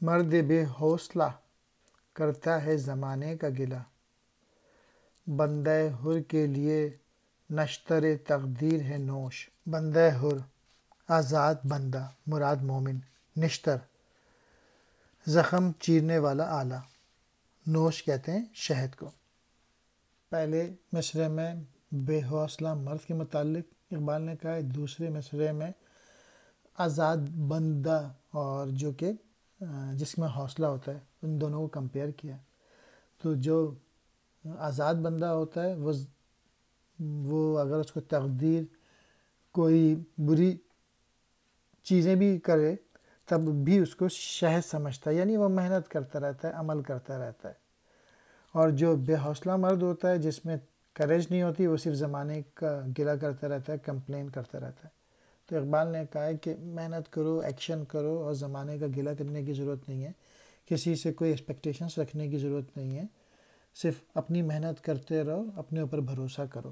مرد بے حوصلہ کرتا ہے زمانے کا گلہ، بندہ حر کے لیے نشتر تقدیر ہے نوش۔ بندہ حر، آزاد بندہ مراد مومن، نشتر زخم چیرنے والا آلہ، نوش کہتے ہیں شہد کو۔ پہلے مصرعے میں بے حوصلہ مرد کے متعلق اقبال نے کہا ہے، دوسرے مصرعے میں آزاد بندہ اور جو کہ جس میں حوصلہ ہوتا ہے، ان دونوں کو کمپیئر کیا۔ تو جو آزاد بندہ ہوتا ہے وہ اگر اس کو تقدیر کوئی بری چیزیں بھی کرے تب بھی اس کو شہد سمجھتا ہے، یعنی وہ محنت کرتا رہتا ہے، عمل کرتا رہتا ہے۔ اور جو بے حوصلہ مرد ہوتا ہے، جس میں کریج نہیں ہوتی، وہ صرف زمانے کا گلہ کرتا رہتا ہے، کمپلین کرتا رہتا ہے۔ تو اقبال نے کہا ہے کہ محنت کرو، ایکشن کرو، اور زمانے کا گلہ کرنے کی ضرورت نہیں ہے، کسی سے کوئی ایکسپیکٹیشنز رکھنے کی ضرورت نہیں ہے، صرف اپنی محنت کرتے رہو، اپنے اوپر بھروسہ کرو۔